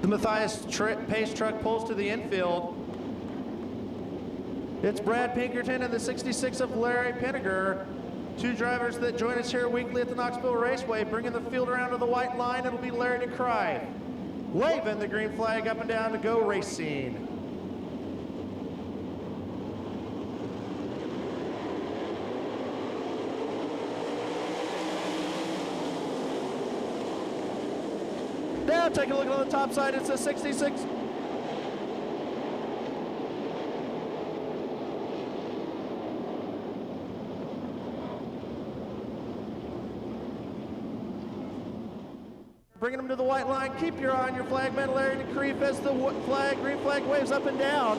The Matthias Pace truck pulls to the infield. It's Brad Pinkerton and the 66 of Larry Pinniger. Two drivers that join us here weekly at the Knoxville Raceway, bringing the field around to the white line. It'll be Larry DeCry, waving the green flag up and down to go racing. Now take a look on the top side, it's a 66. Bringing them to the white line. Keep your eye on your flagman, Larry DeCreef, as the green flag waves up and down.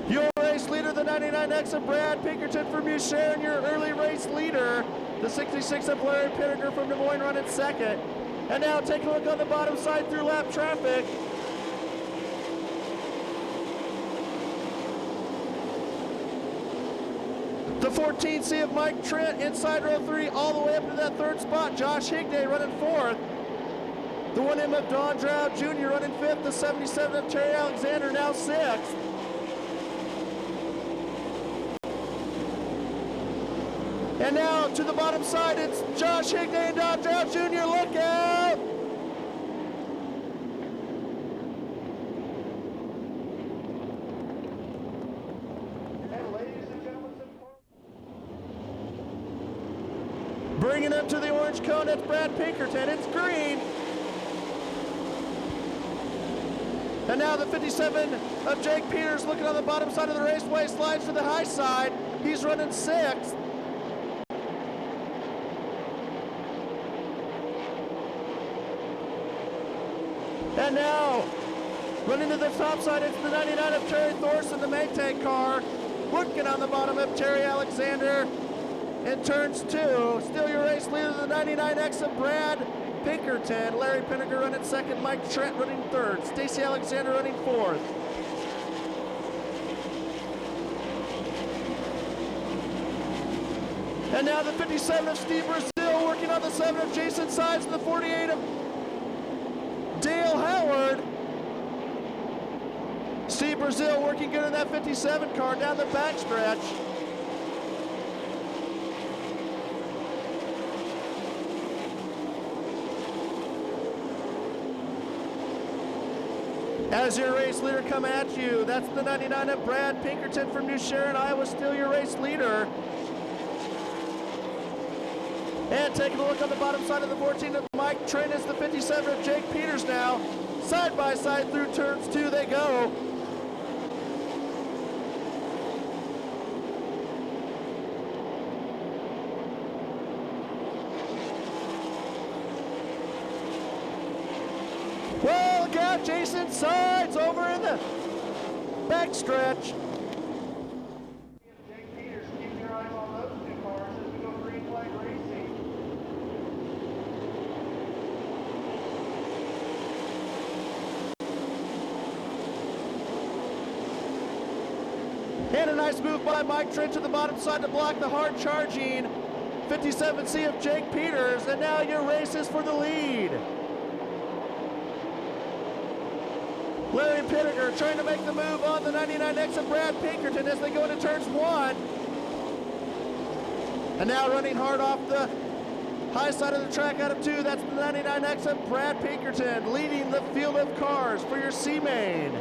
Your race leader, the 99X of Brad Pinkerton from Boucher, and your early race leader, the 66 of Larry Pinniger from Des Moines, running second. And now take a look on the bottom side through lap traffic. The 14C of Mike Trent inside row 3 all the way up to that third spot. Josh Higday running fourth. The 1M of Don Drow Jr. running fifth. The 77 of Terry Alexander now sixth. And now to the bottom side, it's Josh Higday and Don Drow Jr. Look out! Bringing up to the orange cone, it's Brad Pinkerton. It's green. And now the 57 of Jake Peters looking on the bottom side of the raceway, slides to the high side. He's running sixth. And now, running to the top side, it's the 99 of Terry Thorson, the Maytag car. Working on the bottom of Terry Alexander. In turns two, still your race leader, the 99X of Brad Pinkerton. Larry Pinniger running second, Mike Trent running third, Stacy Alexander running fourth. And now the 57 of Steve Brazil working on the 7 of Jason Sides and the 48 of Dale Howard. Steve Brazil working good in that 57 car down the backstretch. As your race leader come at you, that's the 99 of Brad Pinkerton from New Sharon, Iowa, still your race leader. And taking a look on the bottom side of the 14 of Mike Trent is the 57 of Jake Peters now. Side by side through turns two they go. Well, look out, Jason Sides over in the backstretch. Jake Peters, keep your eyes on those two cars as we go green flag racing. And a nice move by Mike Trent to the bottom side to block the hard charging 57C of Jake Peters. And now your race is for the lead. Larry Pinniger trying to make the move on the 99X of Brad Pinkerton as they go into turns one. And now running hard off the high side of the track out of two, that's the 99X of Brad Pinkerton leading the field of cars for your C-Main.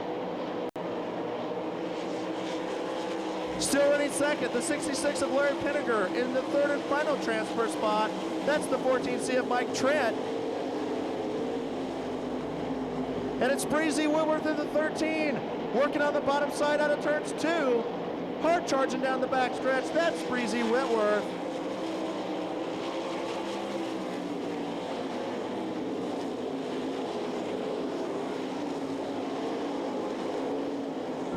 Still running second, the 66 of Larry Pinniger in the third and final transfer spot. That's the 14C of Mike Trent. And it's Breezy Whitworth in the 13, working on the bottom side out of turns two. Hard charging down the backstretch, that's Breezy Whitworth.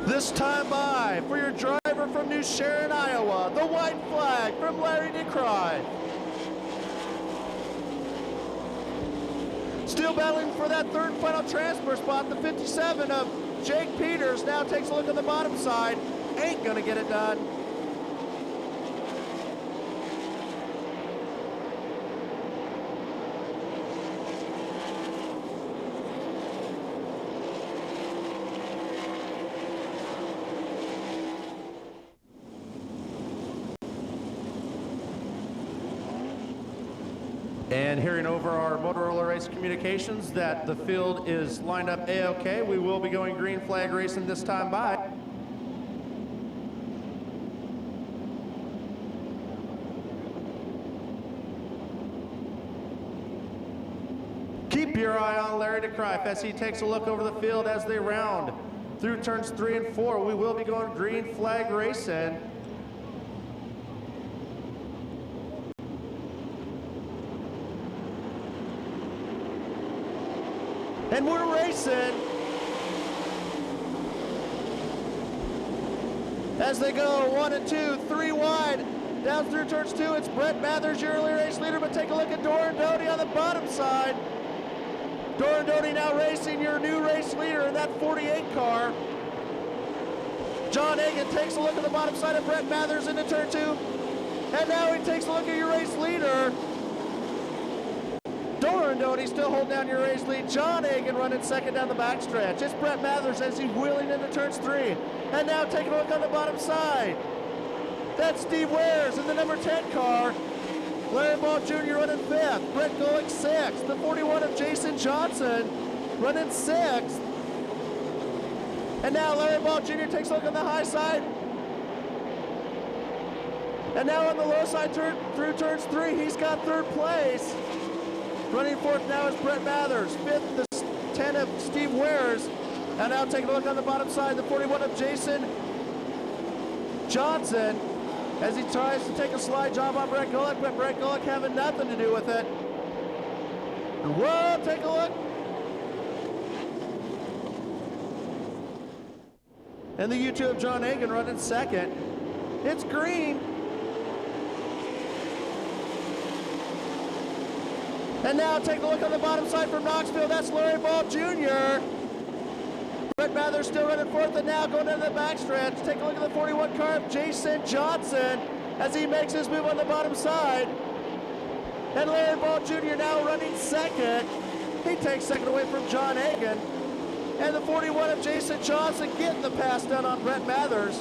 This time by, for your driver from New Sharon, Iowa, the white flag from Larry DeCry. Still battling for that third and final transfer spot, the 57 of Jake Peters now takes a look on the bottom side. Ain't gonna get it done. And hearing over our Motorola Race communications that the field is lined up A-OK, we will be going green flag racing this time by. Keep your eye on Larry DeCrife as he takes a look over the field as they round through turns 3 and 4. We will be going green flag racing. And we're racing as they go 1 and 2, 3 wide. Down through turns 2, it's Brett Mathers, your early race leader, but take a look at Doran Doty on the bottom side. Doran Doty now racing your new race leader in that 48 car. John Egan takes a look at the bottom side of Brett Mathers into turn 2. And now he takes a look at your race leader. Doran Doty still holding down your race lead. John Egan running second down the backstretch. It's Brett Mathers as he's wheeling into turns 3. And now taking a look on the bottom side. That's Steve Wares in the number 10 car. Larry Ball Jr. running 5th. Brett Golick 6th. The 41 of Jason Johnson running 6th. And now Larry Ball Jr. takes a look on the high side. And now on the low side through turns 3, he's got 3rd place. Running 4th now is Brett Mathers. 5th, the 10 of Steve Wares. And now taking a look on the bottom side, the 41 of Jason Johnson as he tries to take a slide job on Brett Golick, but Brett Golick having nothing to do with it. Whoa, take a look. And the U2 of John Egan running 2nd. It's green. And now take a look on the bottom side from Knoxville. That's Larry Ball Jr. Brett Mathers still running 4th, and now going into the backstretch. Take a look at the 41 car of Jason Johnson as he makes his move on the bottom side. And Larry Ball Jr. now running 2nd. He takes 2nd away from John Egan. And the 41 of Jason Johnson getting the pass done on Brett Mathers.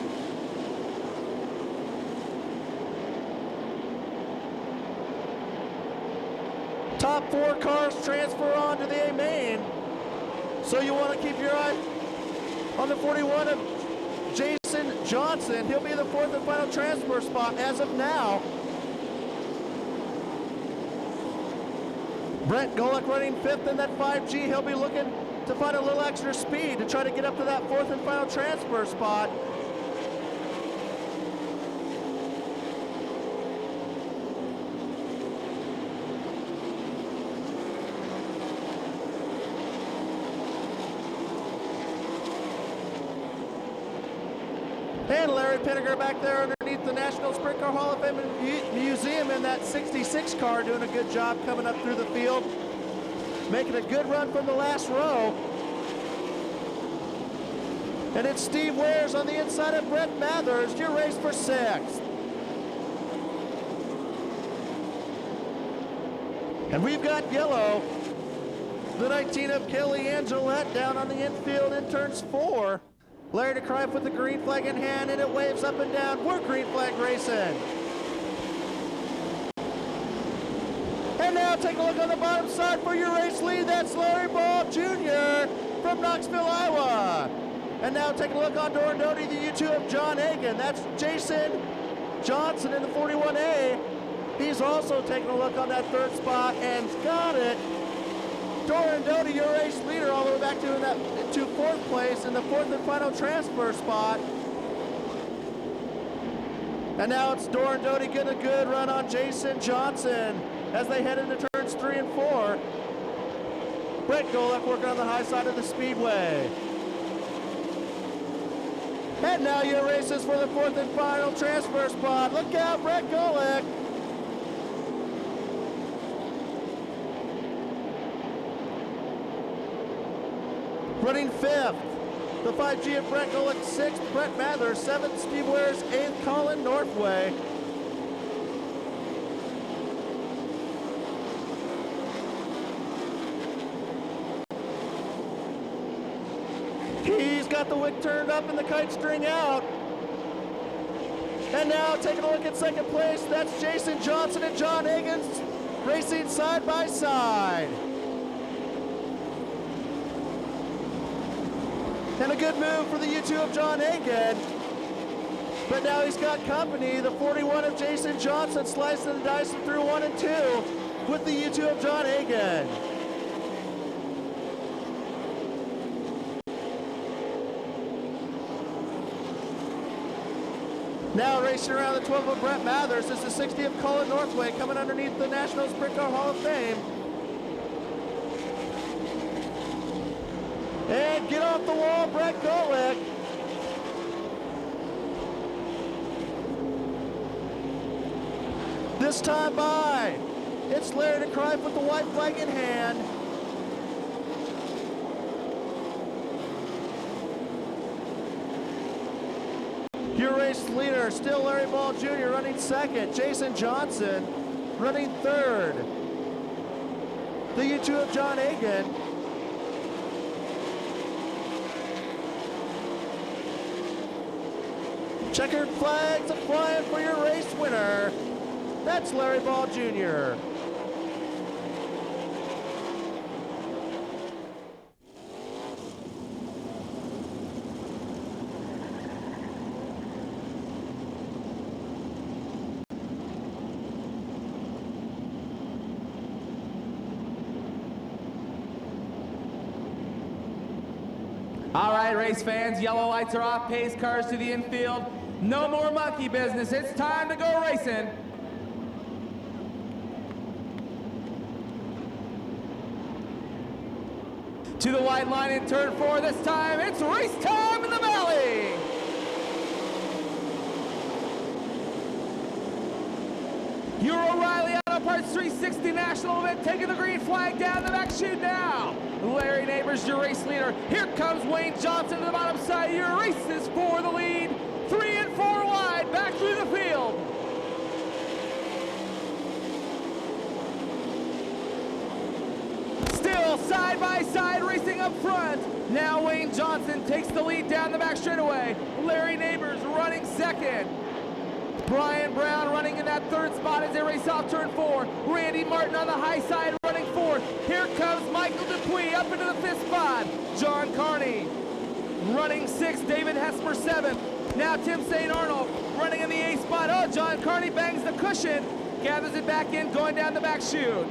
Top 4 cars transfer on to the A main. So you want to keep your eye on the 41 of Jason Johnson. He'll be the 4th and final transfer spot as of now. Brett Golick running 5th in that 5G. He'll be looking to find a little extra speed to try to get up to that 4th and final transfer spot. And Larry Pinniger back there underneath the National Sprint Car Hall of Fame Museum in that 66 car, doing a good job coming up through the field, making a good run from the last row. And it's Steve Wares on the inside of Brett Mathers, your race for 6th. And we've got yellow, the 19 of Kelly Angelette down on the infield in turns 4. Larry DeCrife with the green flag in hand, and it waves up and down. We're green flag racing. And now take a look on the bottom side for your race lead. That's Larry Ball Jr. from Knoxville, Iowa. And now take a look on Doran Doty, the U2 of John Egan. That's Jason Johnson in the 41A. He's also taking a look on that 3rd spot and got it. Doran Doty, your race leader, all the way back to 4th place in the 4th and final transfer spot. And now it's Doran Doty getting a good run on Jason Johnson as they head into turns 3 and 4. Brett Golick working on the high side of the speedway. And now your races for the 4th and final transfer spot. Look out, Brett Golick. Running 5th, the 5G of Brett Golick, 6th, Brett Mathers, 7th, Steve Wares, 8th, Colin Northway. He's got the wick turned up and the kite string out. And now taking a look at 2nd place, that's Jason Johnson and John Egan's racing side by side. And a good move for the U2 of John Hagen. But now he's got company. The 41 of Jason Johnson slicing and dicing through 1 and 2 with the U2 of John Hagen. Now racing around the 12 of Brett Mathers. This is the 60 of Colin Northway coming underneath the National Sprint Car Hall of Fame. And get off the wall, Brett Golick. This time by, it's Larry DeCrife with the white flag in hand. Your race leader, still Larry Ball Jr. running second. Jason Johnson running third. The U2 of John Hagen. Checkered flags are flying for your race winner. That's Larry Ball Jr. All right, race fans, yellow lights are off, pace cars to the infield. No more monkey business, it's time to go racing. To the wide line in turn 4, this time it's race time in the valley. Your O'Reilly Auto Parts 360 national event taking the green flag down the back chute now. Larry Neighbors, your race leader. Here comes Wayne Johnson to the bottom side. Your race is for the lead. 3 and 4 wide, back through the field. Still side by side racing up front. Now Wayne Johnson takes the lead down the back straightaway. Larry Neighbors running second. Brian Brown running in that third spot as they race off turn 4. Randy Martin on the high side running fourth. Here comes Michael Dupuis up into the fifth spot. John Carney running sixth. David Hesmer seventh. Now Tim St. Arnold running in the eighth spot. Oh, John Carney bangs the cushion. Gathers it back in, going down the back chute.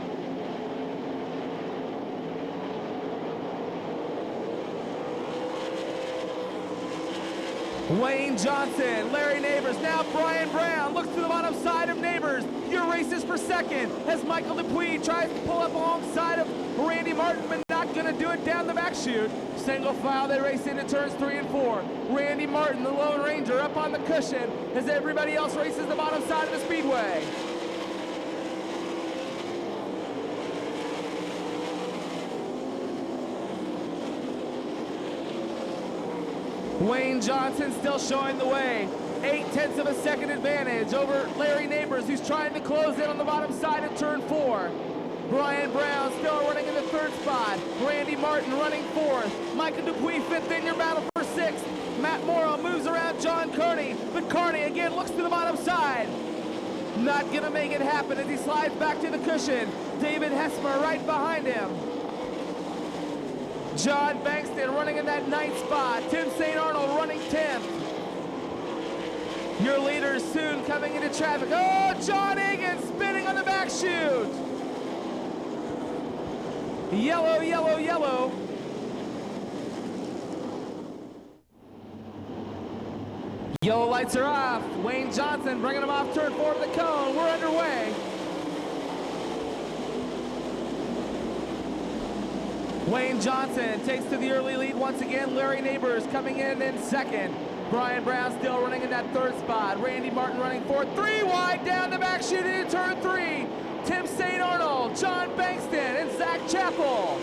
Wayne Johnson, Larry Neighbors, now Brian Brown looks to the bottom side of Neighbors. Your race is for second as Michael Dupuis tries to pull up alongside of Randy Martin, but not going to do it down the back chute. Single file, they race into turns 3 and 4. Randy Martin, the Lone Ranger, up on the cushion as everybody else races the bottom side of the speedway. Wayne Johnson still showing the way. 0.8 of a second advantage over Larry Neighbors, who's trying to close in on the bottom side of turn 4. Brian Brown still running in the third spot. Randy Martin running fourth. Michael Dupuis fifth in your battle for sixth. Matt Morrow moves around John Carney, but Carney again looks to the bottom side. Not gonna make it happen as he slides back to the cushion. David Hesmer right behind him. John Bankston running in that ninth spot. Tim St. Arnold running 10th. Your leaders soon coming into traffic. Oh, John Hagen spinning on the back chute. Yellow, yellow, yellow. Yellow lights are off. Wayne Johnson bringing him off turn 4 to the cone. We're underway. Wayne Johnson takes to the early lead once again. Larry Neighbors coming in second. Brian Brown still running in that third spot. Randy Martin running fourth. 3 wide down the back chute into turn 3. Tim St. Arnold, John Bankston, and Zach Chappell.